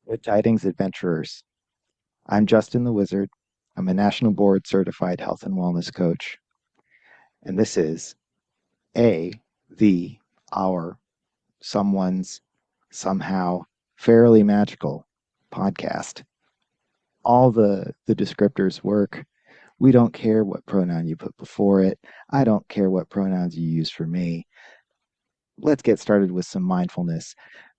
Good tidings, adventurers. I'm Justin the Wizard. I'm a national board certified health and wellness coach. And this is a, the, our, someone's, somehow, fairly magical podcast. All the descriptors work. We don't care what pronoun you put before it. I don't care what pronouns you use for me. Let's get started with some mindfulness.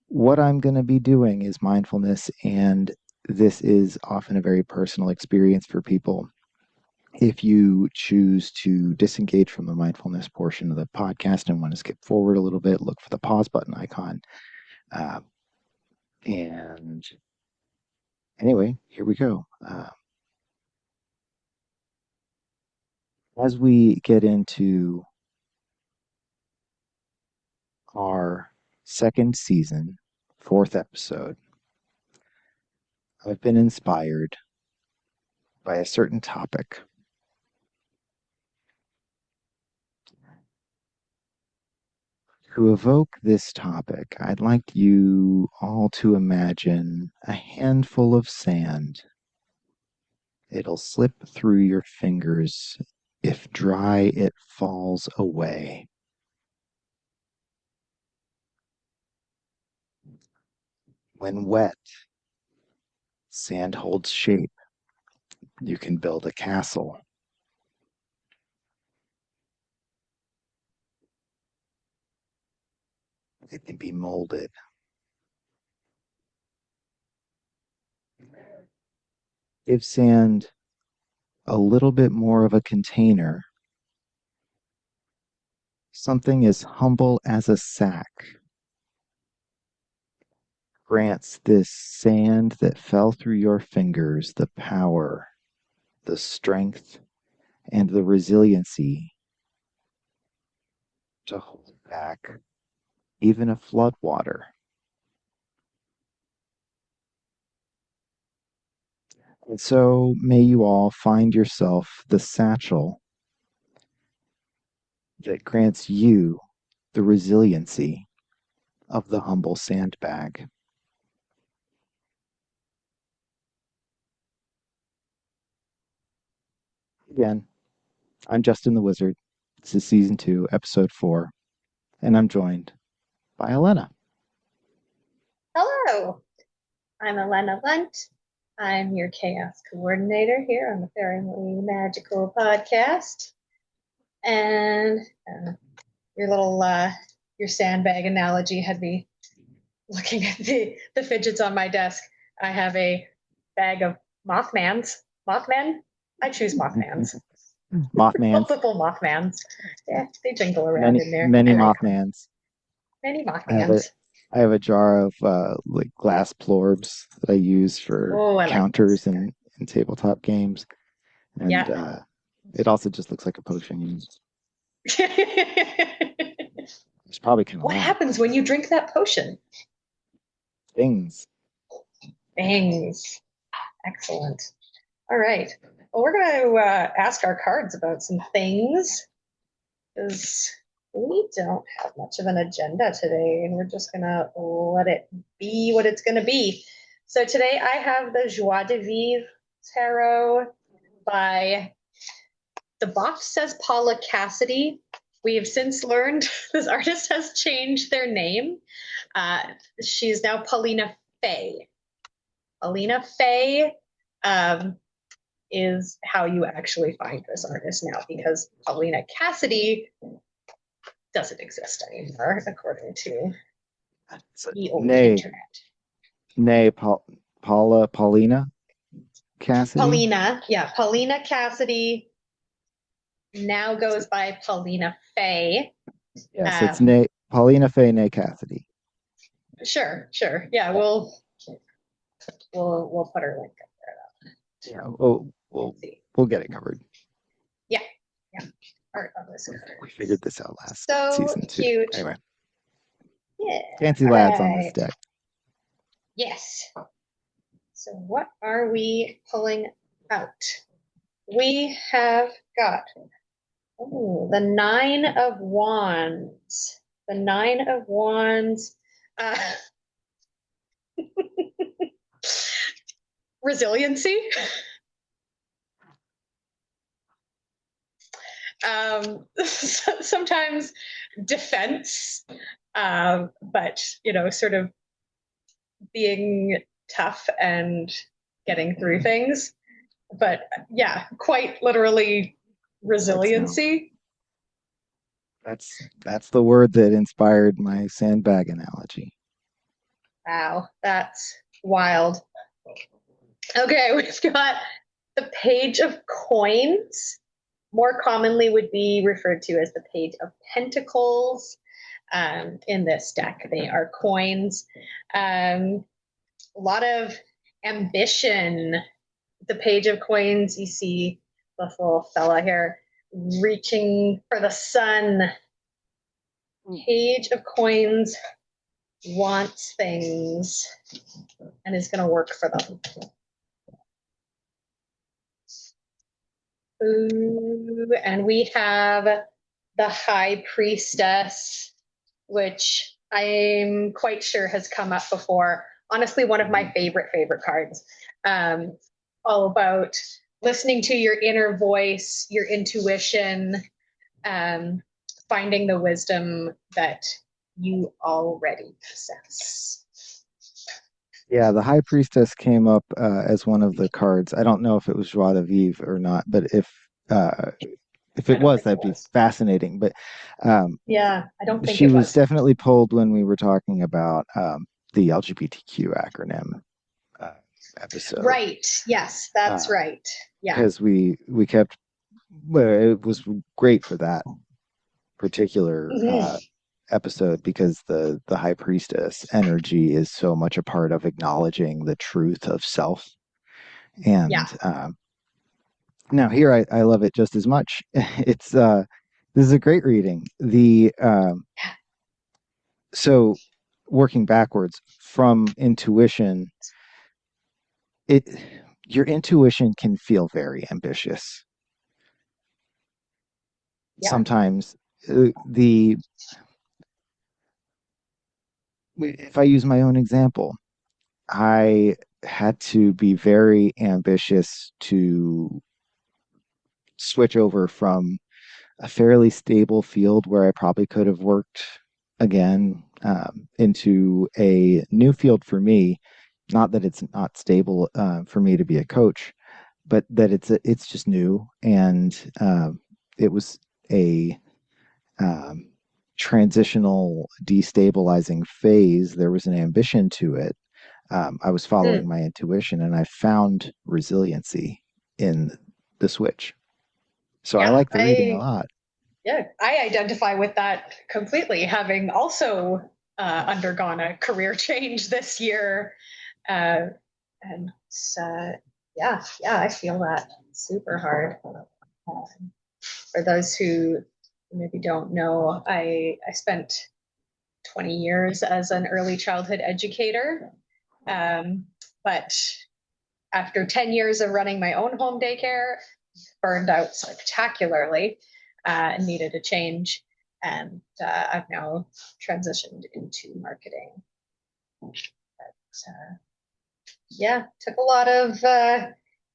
What I'm going to be doing is mindfulness, and this is often a very personal experience for people. If you choose to disengage from the mindfulness portion of the podcast and want to skip forward a little bit, look for the pause button icon. And anyway, here we go. As we get into our second season, fourth episode, I've been inspired by a certain topic. To evoke this topic, I'd like you all to imagine a handful of sand. It'll slip through your fingers. If dry, it falls away. When wet, sand holds shape. You can build a castle. It can be molded. Give sand a little bit more of a container. Something as humble as a sack grants this sand that fell through your fingers the power, the strength, and the resiliency to hold back even a flood water. And so may you all find yourself the satchel that grants you the resiliency of the humble sandbag. Again, I'm Justin the Wizard. This is Season 2, Episode 4, and I'm joined by Elena. Hello, I'm Elena Lunt. I'm your chaos coordinator here on the Fairly Magical podcast. And your little your sandbag analogy had me looking at the fidgets on my desk. I have a bag of Mothmans. Mothman? I choose Mothmans. Mothmans. Multiple Mothmans. Yeah, they jingle around Many, in there. many I like Mothmans. many I have a Mothmans. I have a jar of like glass plorbs that I use for Oh, I like those. counters and tabletop games, and Yeah. it also just looks like a potion. It's probably kind of What loud. happens when you drink that potion? Things. Things. Excellent. All right. Well, we're going to ask our cards about some things because we don't have much of an agenda today, and we're just going to let it be what it's going to be. So today I have the Joie-de-Vivre Tarot by, the box says Paula Cassidy. We have since learned this artist has changed their name. She's now Paulina Fae. Paulina Fae is how you actually find this artist now, because Paulina Cassidy doesn't exist anymore, according to the old internet. Paulina Cassidy. Paulina Cassidy now goes by Paulina Fae. Yes, it's Paulina Fae nay Cassidy. Sure. Yeah, we'll put her link up there. Yeah, we'll get it covered. Yeah. Art on this card. We figured this out last season 2. Cute. Anyway. Yeah. Fancy lads on this deck. Yes. So what are we pulling out? We have got the 9 of Wands. The 9 of Wands. resiliency. Sometimes defense, but sort of being tough and getting through things. But yeah, quite literally That's no. resiliency. That's the word that inspired my sandbag analogy. Wow, that's wild. Okay, we've got the page of coins. More commonly would be referred to as the page of pentacles. In this deck, they are coins. A lot of ambition. The page of coins, you see this little fella here reaching for the sun. Page of coins wants things and is going to work for them. Ooh, and we have the High Priestess, which I'm quite sure has come up before. Honestly, one of my favorite cards. All about listening to your inner voice, your intuition, finding the wisdom that you already possess. Yeah, the High Priestess came up as one of the cards. I don't know if it was Joie-de-Vivre or not, but if I it don't was, think it that'd be was. fascinating. But um, Yeah, I don't think she it was was. definitely pulled when we were talking about the LGBTQ acronym uh, episode, Right. Yes, that's right. Yeah. because we kept well, it was great for that particular Mm-hmm. episode because the high priestess energy is so much a part of acknowledging the truth of self. Yeah. And now here I love it just as much. It's this is a great reading. The so working backwards from intuition, it your intuition can feel very ambitious Yeah. sometimes. The if I use my own example, I had to be very ambitious to switch over from a fairly stable field where I probably could have worked again into a new field for me. Not that it's not stable for me to be a coach, but that it's just new, and it was a um, transitional, destabilizing phase. There was an ambition to it. I was following Mm. my intuition, and I found resiliency in the switch. So I Yeah. like the reading a lot. I identify with that completely, having also undergone a career change this year. Uh, and yeah, I feel that super hard. For those who maybe don't know, I spent 20 years as an early childhood educator. Um, but after 10 years of running my own home daycare, burned out spectacularly and needed a change. And I've now transitioned into marketing. But yeah, took a lot of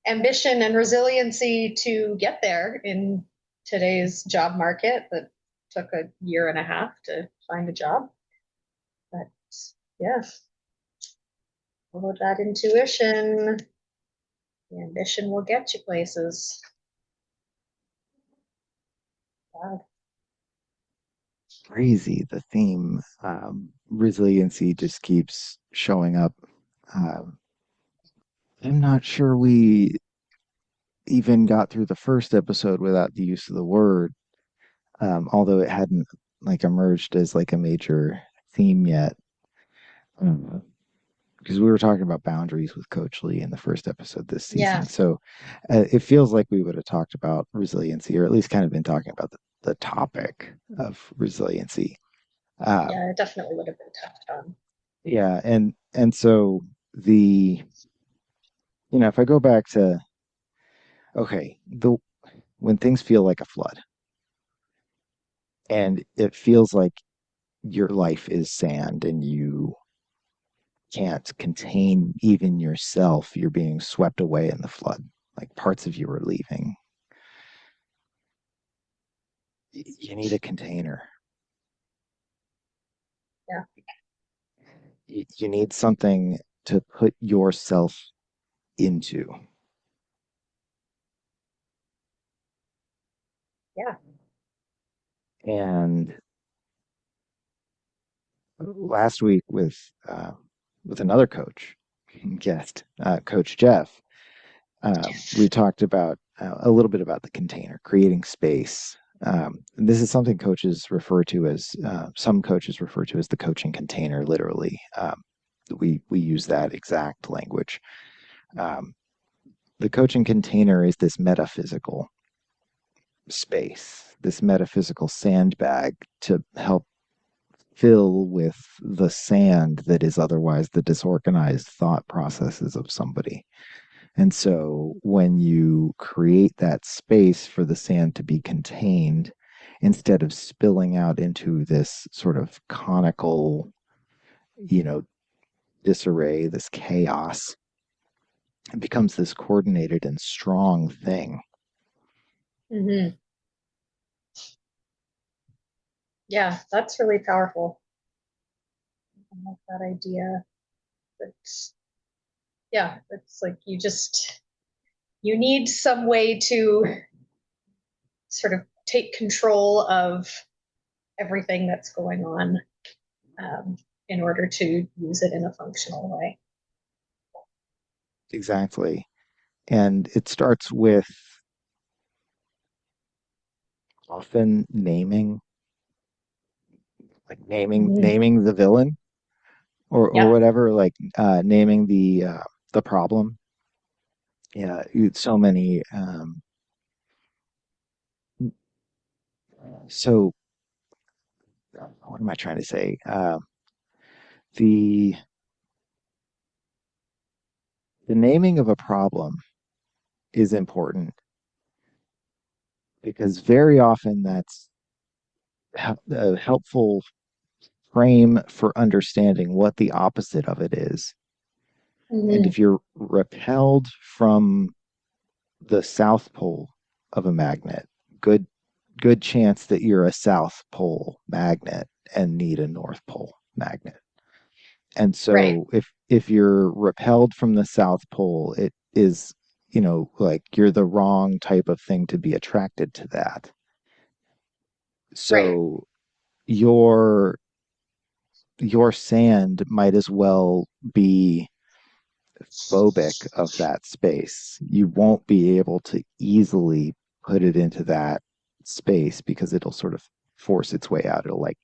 ambition and resiliency to get there in today's job market that took a year and a half to find a job. But yeah, follow that intuition. The ambition will get you places. Wow. Crazy. The theme, resiliency, just keeps showing up. Um, I'm not sure we even got through the first episode without the use of the word, although it hadn't like emerged as like a major theme yet. Because we were talking about boundaries with Coach Lee in the first episode this Yeah, season. So it feels like we would have talked about resiliency, or at least kind of been talking about the topic of resiliency. Uh, yeah, it definitely would have been touched on. yeah, and so the if I go back to okay, the when things feel like a flood and it feels like your life is sand and you can't contain even yourself. You're being swept away in the flood. Like parts of you are leaving. You need a container. Yeah. You need something to put yourself into. Yeah. And last week with another coach guest, Coach Jeff, we talked about a little bit about the container, creating space. This is something coaches refer to as some coaches refer to as the coaching container. Literally, we use that exact language. Um, the coaching container is this metaphysical space, this metaphysical sandbag to help fill with the sand that is otherwise the disorganized thought processes of somebody. And so when you create that space for the sand to be contained, instead of spilling out into this sort of conical, you know, disarray, this chaos, it becomes this coordinated and strong thing. Mm-hmm. Yeah, that's really powerful. I like that idea. It's, yeah, it's like you need some way to sort of take control of everything that's going on, um, in order to use it in a functional way. Exactly. And it starts with often naming, like Mm-hmm. naming the villain or Yep. whatever, like naming the problem. Yeah, so many. So what am I trying to say? The the naming of a problem is important because very often that's a helpful frame for understanding what the opposite of it is. And Mm-hmm. if you're repelled from the south pole of a magnet, good good chance that you're a south pole magnet and need a north pole magnet. And Right. so if you're repelled from the south pole, it is, like you're the wrong type of thing to be attracted to that. Right. So your your sand might as well be phobic of that space. You won't be able to easily put it into that space because it'll sort of force its way out. It'll like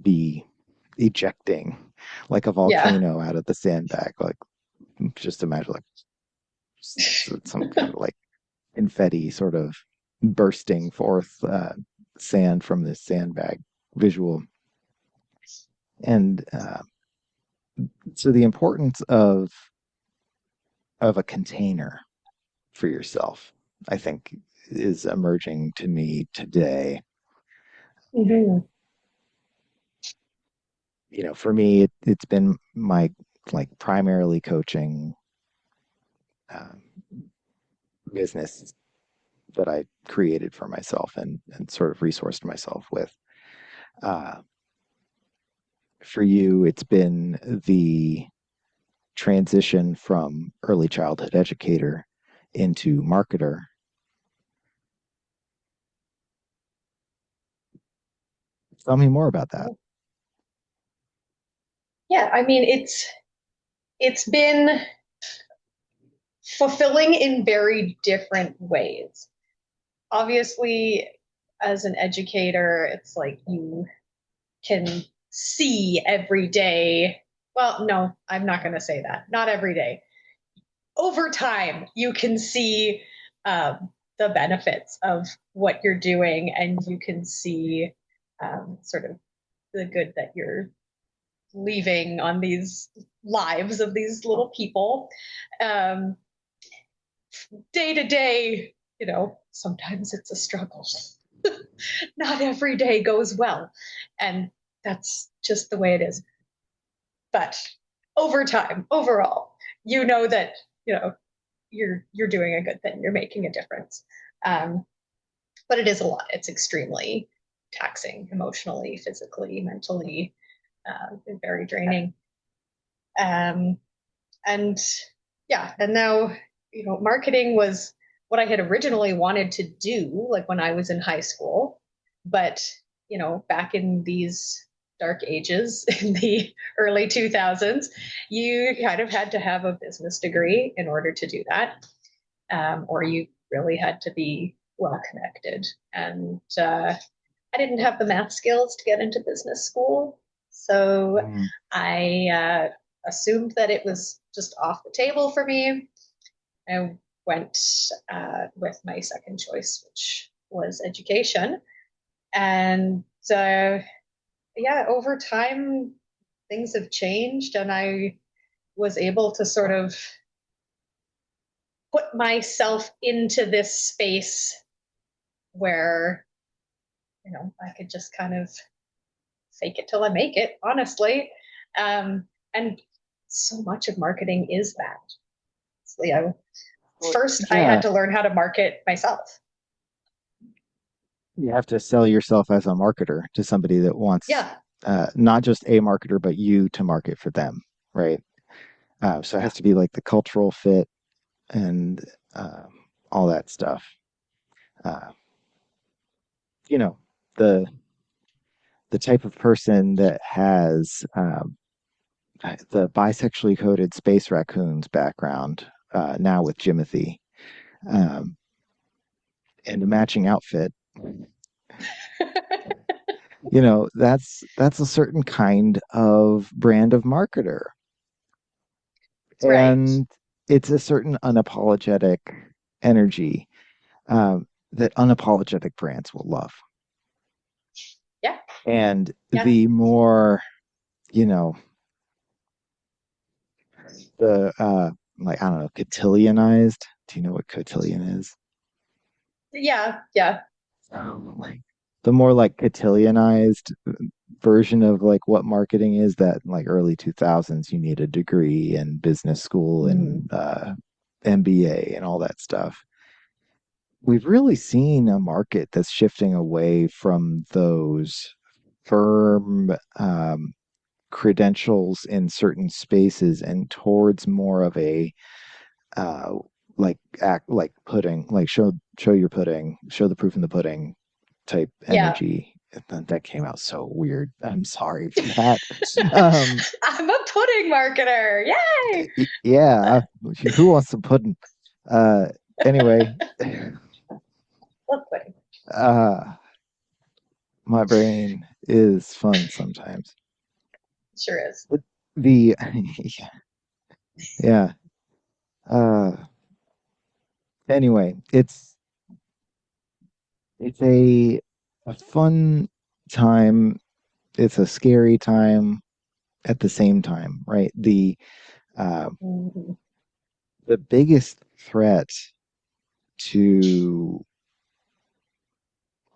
be ejecting like a Yeah. volcano out of the sandbag. Like just imagine like some kind of like confetti sort of bursting forth sand from this sandbag visual. And so the importance of a container for yourself, I think, is emerging to me today. Mm-hmm. For me, it's been my like primarily coaching um, business that I created for myself and sort of resourced myself with. Uh, for you, it's been the transition from early childhood educator into marketer. Tell me more about that. Yeah, I mean it's been fulfilling in very different ways. Obviously, as an educator, it's like you can see every day. Well, no, I'm not going to say that. Not every day. Over time, you can see the benefits of what you're doing, and you can see sort of the good that you're leaving on these lives of these little people. Um, Day to day, sometimes it's a struggle. Not every day goes well. And that's just the way it is. But over time, overall, you know that, you know, you're doing a good thing, you're making a difference. Um, but it is a lot. It's extremely taxing emotionally, physically, mentally, very draining. Um, and yeah, and now, marketing was what I had originally wanted to do, like when I was in high school. But, back in these dark ages in the early 2000s, you kind of had to have a business degree in order to do that. Or you really had to be well connected. And I didn't have the math skills to get into business school. So Mm. I assumed that it was just off the table for me. I went with my second choice, which was education. And yeah, over time, things have changed, and I was able to sort of put myself into this space where, I could just kind of fake it till I make it, honestly. And so much of marketing is that. So, Well, first, I had yeah, to learn how to market myself. you have to sell yourself as a marketer to somebody that wants Yeah, not just a marketer, but you to market for them, right? So it yeah, has to be like the cultural fit and um, all that stuff. Uh, you know, the the type of person that has the bisexually coded space raccoons background now with Jimothy um, and a matching outfit. That's a certain kind of brand of marketer, right. and it's a certain unapologetic energy that unapologetic brands will love. Yeah, And yeah, the more, you know, the like I don't know, cotillianized. Do you know what cotillion is? yeah, yeah. Like the more like cotillianized version of like what marketing is that in like early 2000s you need a degree in business school Mm-hmm. and MBA and all that stuff. We've really seen a market that's shifting away from those firm credentials in certain spaces and towards more of a uh, like act like pudding, like show your pudding, show the proof in the pudding type Yeah. energy. That came out so weird. I'm sorry for that. Um, I'm a pudding marketer. Yay! yeah, who wants some pudding? Uh, anyway, Love pudding. uh, my brain is fun sometimes. Sure is. But the yeah. Uh, anyway, it's a fun time. It's a scary time at the same time, right? Uh, Mm-hmm. the biggest threat to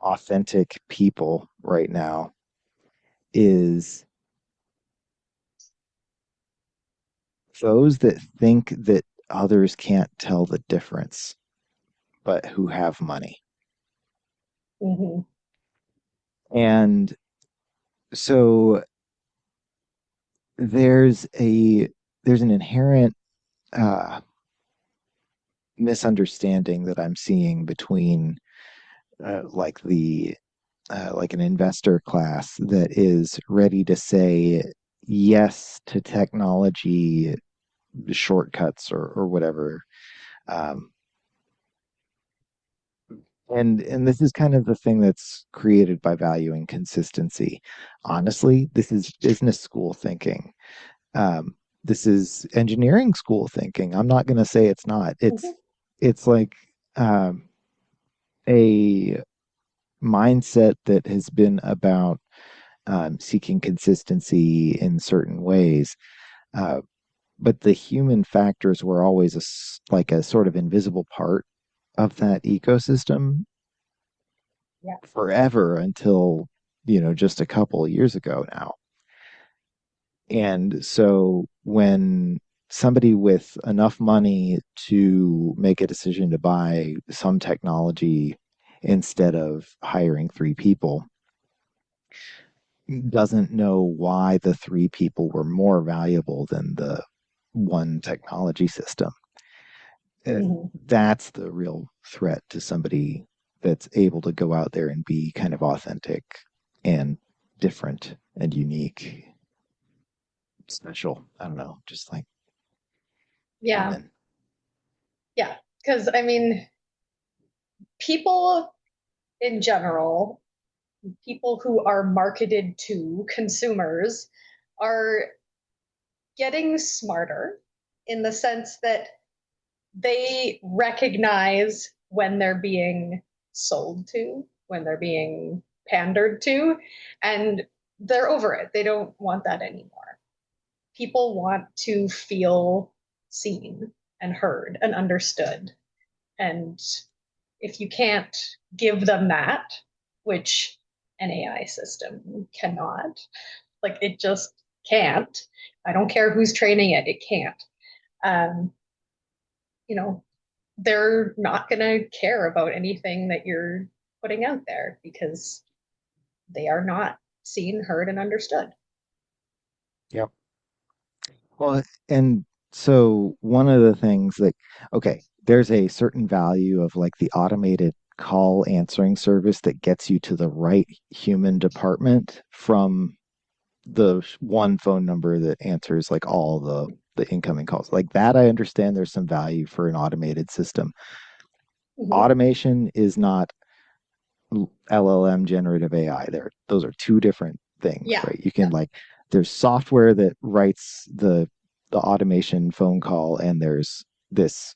authentic people right now is those that think that others can't tell the difference, but who have money. Mm-hmm. And so there's a there's an inherent uh, misunderstanding that I'm seeing between like the like an investor class that is ready to say yes to technology shortcuts or whatever. Um, and this is kind of the thing that's created by valuing consistency. Honestly, this is business school thinking. Um, this is engineering school thinking. I'm not going to say it's not. Mm-hmm. It's like a mindset that has been about seeking consistency in certain ways. Uh, but the human factors were always like a sort of invisible part of that ecosystem Yeah. forever until just a couple of years ago now. And so when somebody with enough money to make a decision to buy some technology instead of hiring three people doesn't know why the three people were more valuable than the one technology system. uh, Mhm. that's the real threat to somebody that's able to go out there and be kind of authentic and different and unique, special. I don't know, just like Yeah, human. yeah. Because I mean, people in general, people who are marketed to consumers, are getting smarter in the sense that they recognize when they're being sold to, when they're being pandered to, and they're over it. They don't want that anymore. People want to feel seen and heard and understood. And if you can't give them that, which an AI system cannot, like it just can't. I don't care who's training it, it can't. Um, you know, they're not going to care about anything that you're putting out there because they are not seen, heard, and understood. Yep. Well, and so one of the things that, okay, there's a certain value of like the automated call answering service that gets you to the right human department from the one phone number that answers like all the incoming calls. Like that, I understand there's some value for an automated system. Mm-hmm. Automation is not LLM generative AI. Those are two different things, Yeah, right? You can yeah. like there's software that writes the automation phone call, and there's this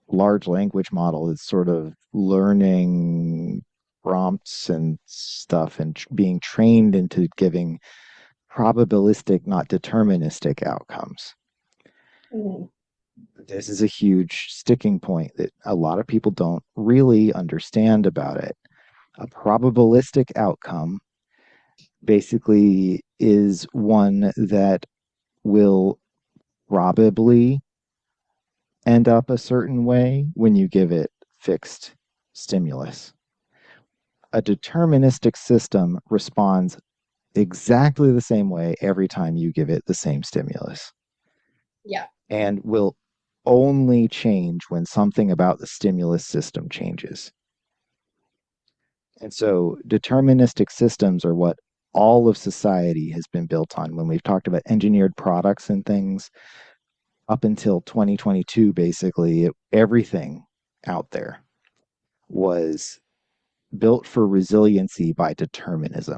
large language model that's sort of learning prompts and stuff and being trained into giving probabilistic, not deterministic outcomes. Mm-hmm. This is a huge sticking point that a lot of people don't really understand about it. A probabilistic outcome basically is one that will probably end up a certain way when you give it fixed stimulus. A deterministic system responds exactly the same way every time you give it the same stimulus Yeah. and will only change when something about the stimulus system changes. And so deterministic systems are what all of society has been built on. When we've talked about engineered products and things, up until 2022, basically, everything out there was built for resiliency by determinism.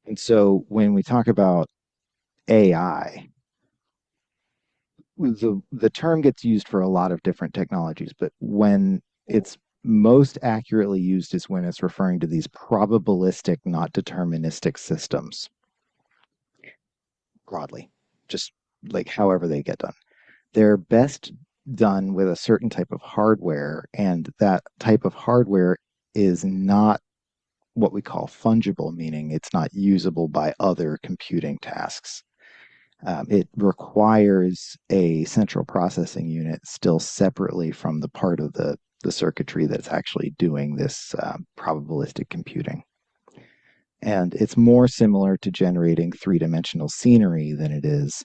And so when we talk about AI, the term gets used for a lot of different technologies, but when it's most accurately used is when it's referring to these probabilistic, not deterministic systems broadly, just like however they get done. They're best done with a certain type of hardware, and that type of hardware is not what we call fungible, meaning it's not usable by other computing tasks. It requires a central processing unit still separately from the part of the circuitry that's actually doing this probabilistic computing. And it's more similar to generating three-dimensional scenery than it is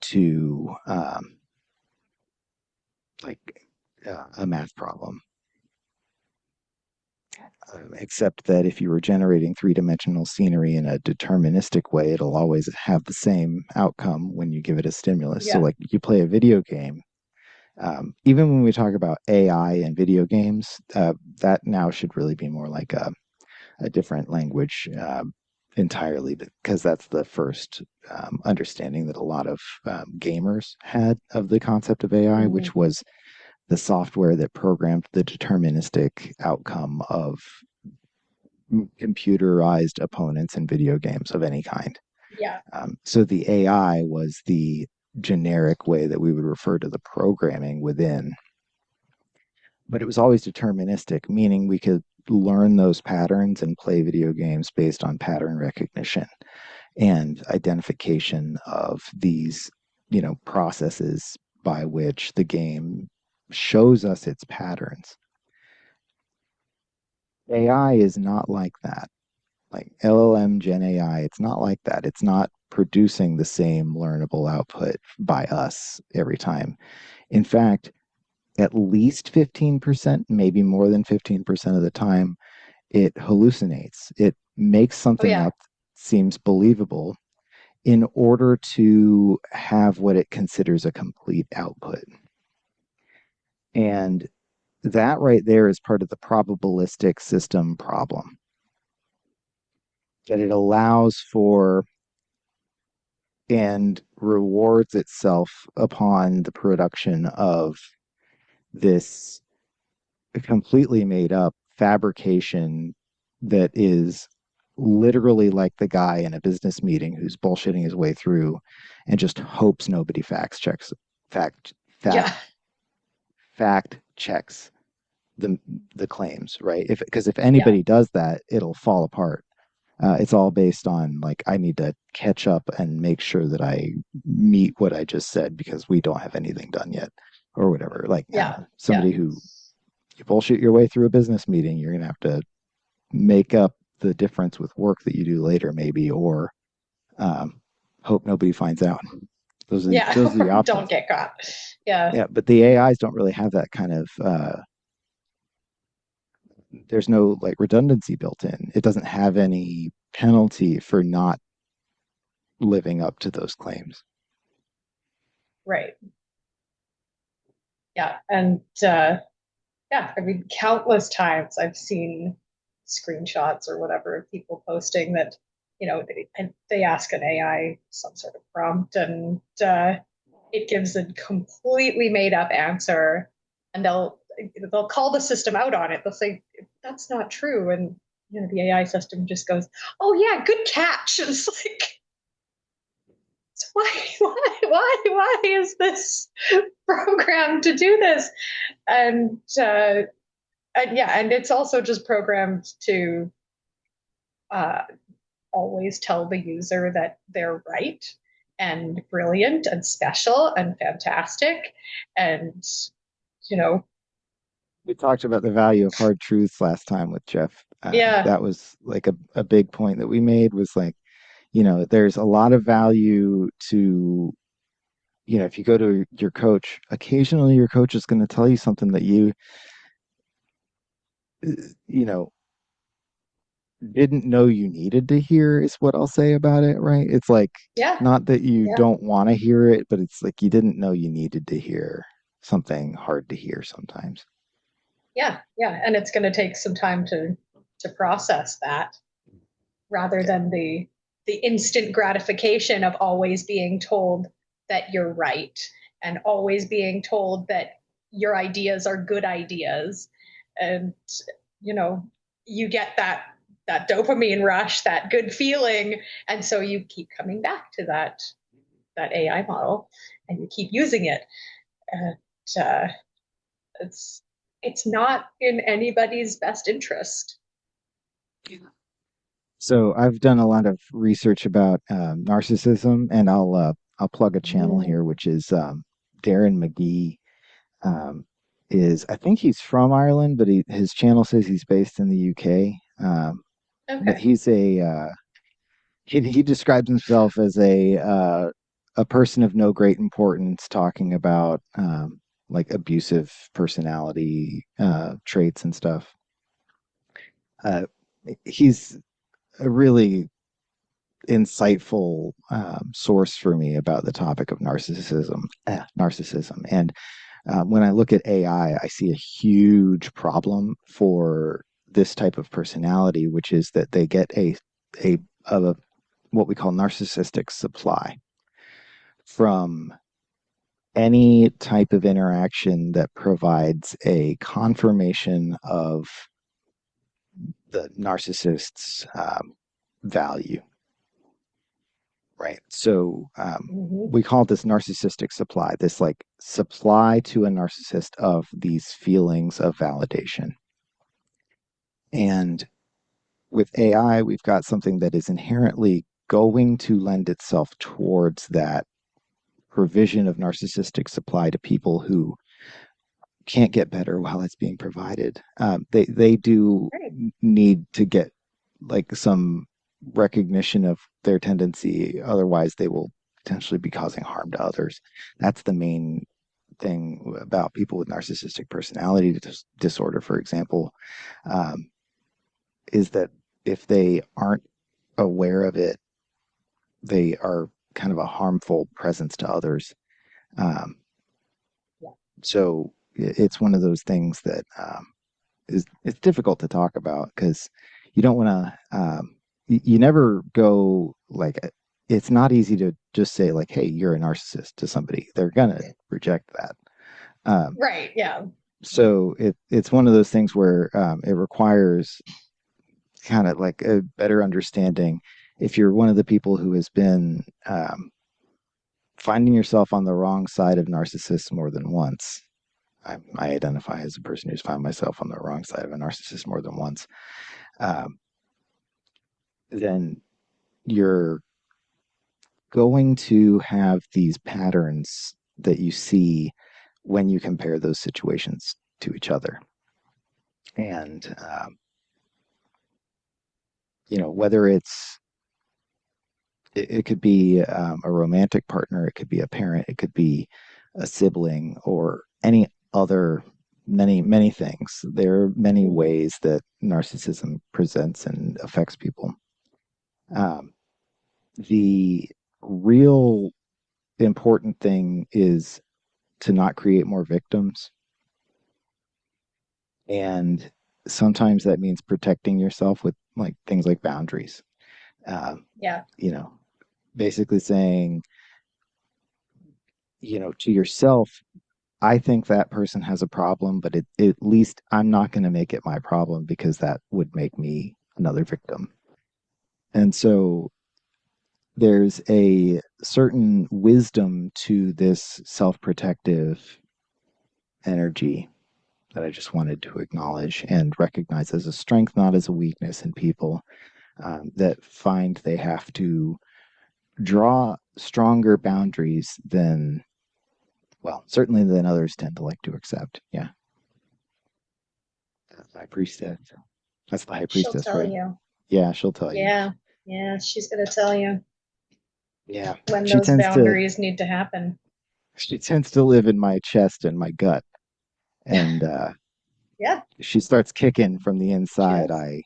to like a math problem. Except that if you were generating three-dimensional scenery in a deterministic way, it'll always have the same outcome when you give it a stimulus. So, Yeah. like you play a video game, even when we talk about AI and video games, that now should really be more like a different language entirely, because that's the first understanding that a lot of gamers had of the concept of AI, Mm-hmm. which was the software that programmed the deterministic outcome of computerized opponents in video games of any kind. Yeah. So the AI was the generic way that we would refer to the programming within, but it was always deterministic, meaning we could learn those patterns and play video games based on pattern recognition. and identification of these, processes by which the game shows us its patterns. AI is not like that. Like LLM Gen AI, it's not like that. It's not producing the same learnable output by us every time. In fact, at least 15%, maybe more than 15% of the time, it hallucinates. It makes Oh something yeah. up seems believable in order to have what it considers a complete output. And that right there is part of the probabilistic system problem, that it allows for and rewards itself upon the production of this completely made up fabrication that is literally like the guy in a business meeting who's bullshitting his way through and just hopes nobody fact fact Yeah. fact checks the claims, right? If because if Yeah. anybody does that, it'll fall apart. It's all based on like I need to catch up and make sure that I meet what I just said because we don't have anything done yet, or whatever. Like Yeah. Yeah. somebody who you bullshit your way through a business meeting, you're gonna have to make up the difference with work that you do later, maybe, or um, hope nobody finds out. Yeah. Those are the Don't options. get caught. Yeah. Yeah, but the AIs don't really have that kind of. There's no like redundancy built in. It doesn't have any penalty for not living up to those claims. Right. Yeah. And yeah, I mean, countless times I've seen screenshots or whatever of people posting that, they ask an AI some sort of prompt and it gives a completely made up answer, and they'll call the system out on it. They'll say that's not true, and the AI system just goes, "Oh yeah, good catch." It's like, why is this programmed to do this? And yeah, and it's also just programmed to uh, always tell the user that they're right and brilliant and special and fantastic, and you know We talked about the value of hard truths last time with Jeff. yeah. That was like a big point that we made was like, there's a lot of value to, if you go to your coach, occasionally your coach is going to tell you something that you know, didn't know you needed to hear, is what I'll say about it, right? It's like, Yeah. not that you Yeah. don't want to hear it, but it's like you didn't know you needed to hear something hard to hear sometimes. Yeah. Yeah. And it's going to take some time to process that, rather Yeah. than the instant gratification of always being told that you're right, and always being told that your ideas are good ideas. And you know you get that dopamine rush, that good feeling, and so you keep coming back to that AI model, and you keep using it. And it's it's not in anybody's best interest. So I've done a lot of research about narcissism, and I'll plug a channel Mm, here, which is Darren McGee. Um, is I think he's from Ireland, but his channel says he's based in the UK. But okay. he's he describes himself as a person of no great importance, talking about like abusive personality traits and stuff. Uh, he's a really insightful source for me about the topic of narcissism. And when I look at AI, I see a huge problem for this type of personality, which is that they get a, a what we call narcissistic supply from any type of interaction that provides a confirmation of the narcissist's value, right? So Hmm. we call this narcissistic supply, this like supply to a narcissist of these feelings of validation. And with AI, we've got something that is inherently going to lend itself towards that provision of narcissistic supply to people who can't get better while it's being provided. They do Right. need to get like some recognition of their tendency. Otherwise, they will potentially be causing harm to others. That's the main thing about people with narcissistic personality disorder, for example, um, is that if they aren't aware of it, they are kind of a harmful presence to others. Um, Yeah. so it's one of those things that is it's difficult to talk about because you don't want to. You never go like it's not easy to just say like, "Hey, you're a narcissist" to somebody. They're gonna reject that. Um, Right. Yeah. so it's one of those things where it requires kind of like a better understanding. If you're one of the people who has been finding yourself on the wrong side of narcissists more than once, I identify as a person who's found myself on the wrong side of a narcissist more than once. Um, then you're going to have these patterns that you see when you compare those situations to each other. And, whether it could be a romantic partner, it could be a parent, it could be a sibling, or any other many things. There are many Mhm. ways that narcissism presents and affects people. Um, the real important thing is to not create more victims. And sometimes that means protecting yourself with like things like boundaries. Um, Yeah. you know, basically saying, to yourself, I think that person has a problem, but at least I'm not going to make it my problem because that would make me another victim. And so there's a certain wisdom to this self protective energy that I just wanted to acknowledge and recognize as a strength, not as a weakness in people that find they have to draw stronger boundaries than, well, certainly than others tend to like to accept. Yeah. High priestess. That's the high She'll priestess, tell right? you. Yeah, she'll tell you. Yeah. Yeah. She's going to tell you Yeah. when She those tends to boundaries need to happen. she tends to live in my chest and my gut. And Yeah. she starts kicking from the She inside. does.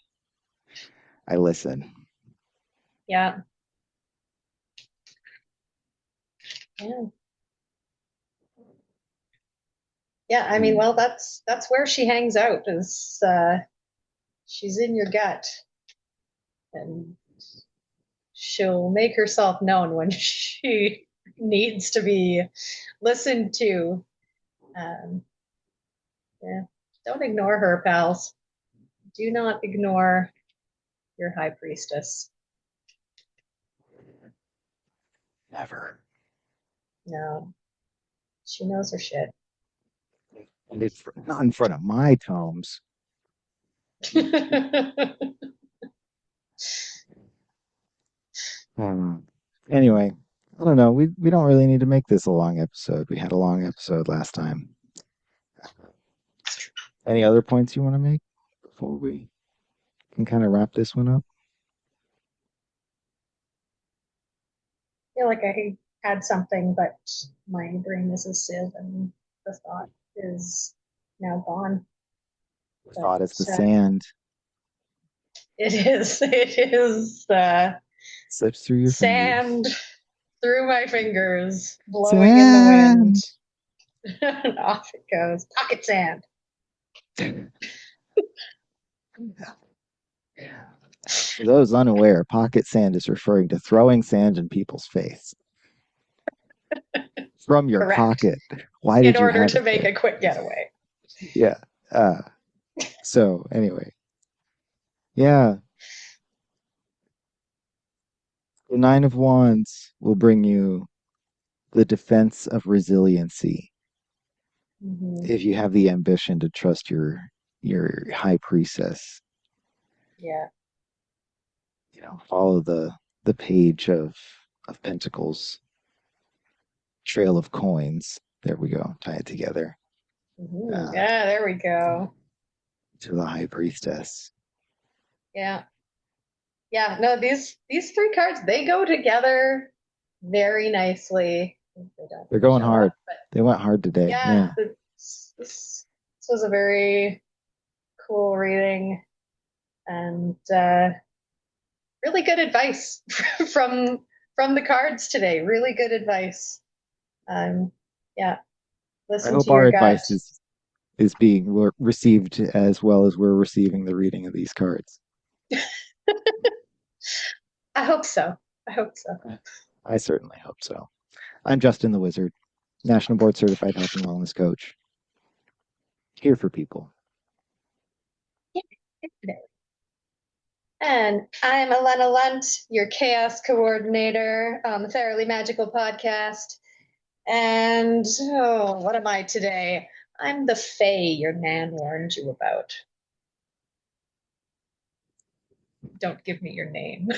I listen. Yeah. Yeah. Yeah. I mean, Hmm. well, that's where she hangs out is she's in your gut and she'll make herself known when she needs to be listened to. Um, yeah. Don't ignore her, pals. Do not ignore your high priestess. Never. No, she knows her shit. And it's not in front of my tomes. Hmm. Anyway, I don't know. We don't really need to make this a long episode. We had a long episode last time. Any other points you want to make before we can kind of wrap this one up? Feel like I had something, but my brain is a sieve and the thought is now gone. But Thought as the sand it is, it is slips through your fingers. sand through my fingers, blowing in the wind. Sand. And off it goes. Pocket sand. For those unaware, pocket sand is referring to throwing sand in people's face from your Correct. pocket. Why In did you order have to it make there? a quick getaway. Yeah. Uh, so anyway, yeah, the Nine of Wands will bring you the defense of resiliency Mm-hmm. if you have the ambition to trust your high priestess. Yeah. Follow the the page of Pentacles, Trail of Coins. There we go. Tie it together. Yeah, there we go. To the High Priestess. Yeah. Yeah, no, these three cards, they go together very nicely. They're going show hard. up, but They went hard today. yeah, Yeah. this was a very cool reading and really good advice from the cards today. Really good advice. Yeah, I listen hope to our your gut. advice is being received as well as we're receiving the reading of these cards. I hope so. I hope so. I certainly hope so. I'm Justin the Wizard, National Board Certified Health and Wellness Coach. Here for people. And I'm Elena Lunt, your chaos coordinator on the Fairly Magical podcast. And what am I today? I'm the Fae your nan warned you about. Don't give me your name.